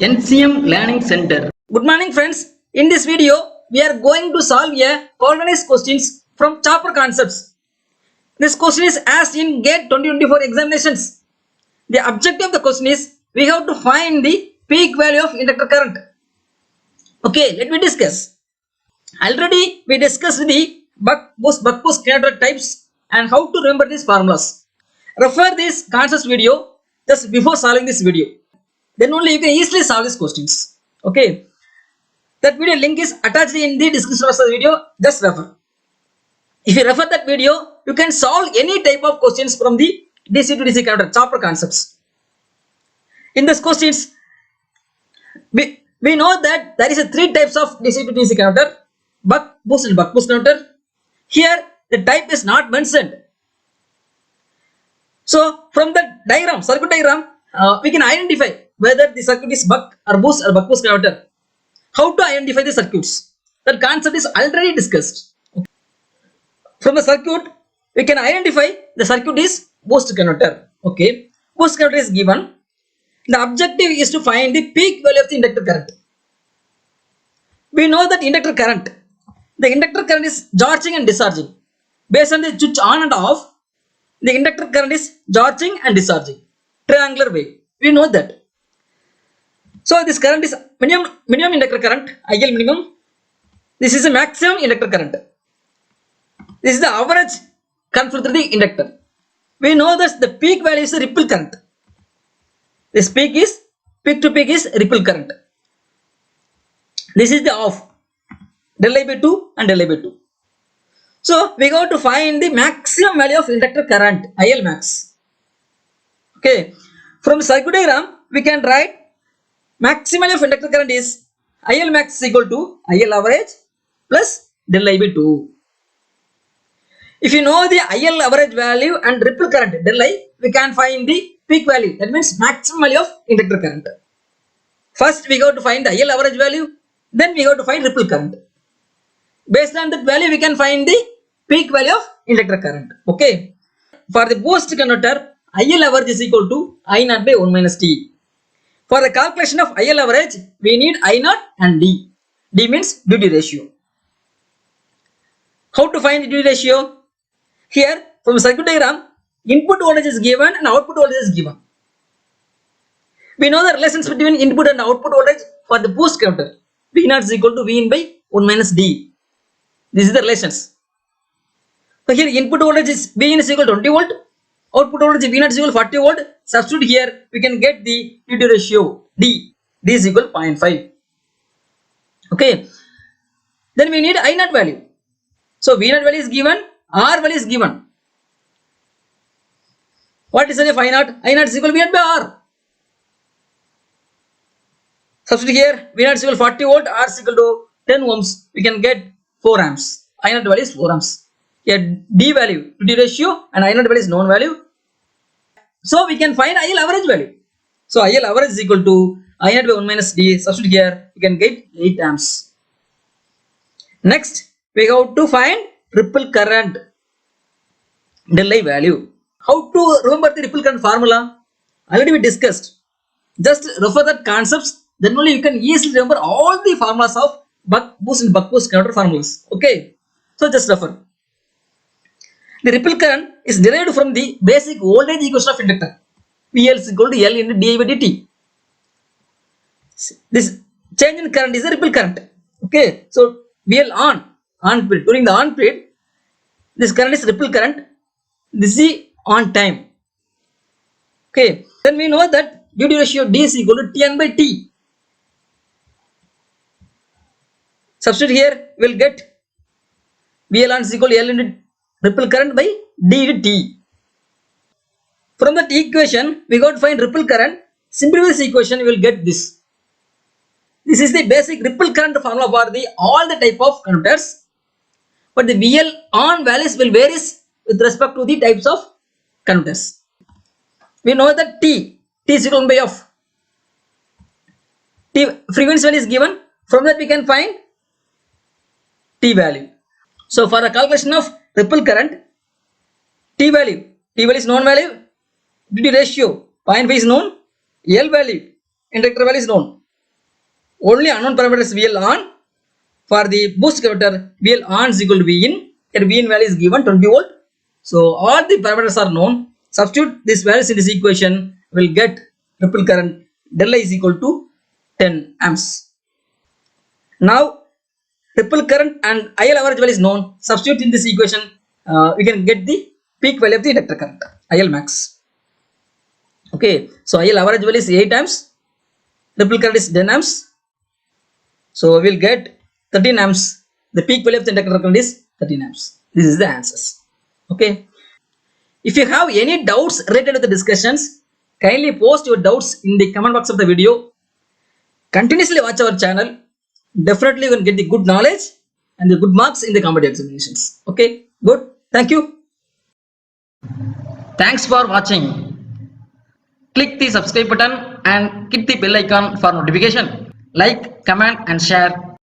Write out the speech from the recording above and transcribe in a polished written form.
NCM Learning Center. Good morning friends. In this video, we are going to solve a organized questions from chapter concepts. This question is asked in GATE 2024 examinations. The objective of the question is we have to find the peak value of inductor current. Okay, let me discuss. Already we discussed the buck boost converter types and how to remember these formulas. Refer this concepts video just before solving this video. Then only you can easily solve these questions. Okay, that video link is attached in the description of the video. Just refer. If you refer that video, you can solve any type of questions from the DC to DC converter chapter concepts. In these questions, we know that there is a three types of DC to DC converter: buck boost and buck boost converter. Here the type is not mentioned. So from the diagram, circuit diagram, we can identify whether the circuit is buck or boost or buck boost converter. How to identify the circuits? That concept is already discussed. Okay. From the circuit, we can identify the circuit is boost converter. Okay, boost converter is given. The objective is to find the peak value of the inductor current. We know that inductor current. The inductor current is charging and discharging. Based on the switch on and off, the inductor current is charging and discharging. Triangular way. We know that. So this current is minimum inductor current, IL minimum. This is the maximum inductor current. This is the average current through the inductor. We know that the peak value is the ripple current. This peak to peak is ripple current. This is the off, del I by 2 and del I by 2. So we go to find the maximum value of inductor current, IL max. Okay, from circuit diagram we can write maximum of inductor current is IL max is equal to IL average plus del I by 2. If you know the IL average value and ripple current del I, we can find the peak value. That means maximum value of inductor current. First we go to find the IL average value, then we go to find ripple current. Based on that value, we can find the peak value of inductor current. Okay. For the boost converter, IL average is equal to I naught by 1 minus T. For the calculation of IL average, we need I naught and D. D means duty ratio. How to find the duty ratio? Here, from circuit diagram, input voltage is given and output voltage is given. We know the relations between input and output voltage for the boost converter. V naught is equal to V in by 1 minus D. This is the relations. So here input voltage is V in is equal to 20 volt. Output voltage V naught is equal to 40 volt. Substitute here, we can get the duty ratio D. D is equal to 0.5. Okay. Then we need I naught value. So V naught value is given, R value is given. What is the I naught? I naught is equal to V naught by R. Substitute here, V naught is equal to 40 volt, R is equal to 10 ohms. We can get 4 amps. I naught value is 4 amps. Here D value, duty ratio, and I naught value is known value. So we can find IL average value. So IL average is equal to I naught by 1 minus D. Substitute here, we can get 8 amps. Next, we have to find ripple current del I value. How to remember the ripple current formula? Already we discussed. Just refer that concepts. Then only you can easily remember all the formulas of buck boost and buck boost converter formulas. Okay. So just refer. The ripple current is derived from the basic voltage equation of inductor. VL is equal to L into di by dt. This change in current is the ripple current. Okay. So VL on period. During the on period, this current is ripple current. This is on time. Okay. Then we know that duty ratio D is equal to Tn by T. Substitute here, we will get VL on is equal to L into ripple current by D into T. From that equation, we got to find ripple current. Simplify this equation, we will get this. This is the basic ripple current formula for the all the type of converters. But the VL on values will varies with respect to the types of converters. We know that T is equal to 1 by F. T frequency value is given. From that we can find T value. So for the calculation of ripple current, T value is known value, duty ratio 0.5 is known, L value, inductor value is known. Only unknown parameters VL on. For the boost converter, VL on is equal to Vin. Here Vin value is given 20 volt. So all the parameters are known. Substitute these values in this equation, will get ripple current del I is equal to 10 amps. Now ripple current and IL average value is known. Substitute in this equation, we can get the peak value of the inductor current, IL max. Okay, so IL average value is 8 amps, ripple current is 10 amps. So we will get 13 amps. The peak value of the inductor current is 13 amps. This is the answers. Okay. If you have any doubts related to the discussions, kindly post your doubts in the comment box of the video. Continuously watch our channel. Definitely you can get the good knowledge and the good marks in the competitive examinations. Okay, good. Thank you. Thanks for watching. Click the subscribe button and hit the bell icon for notification. Like, comment and share.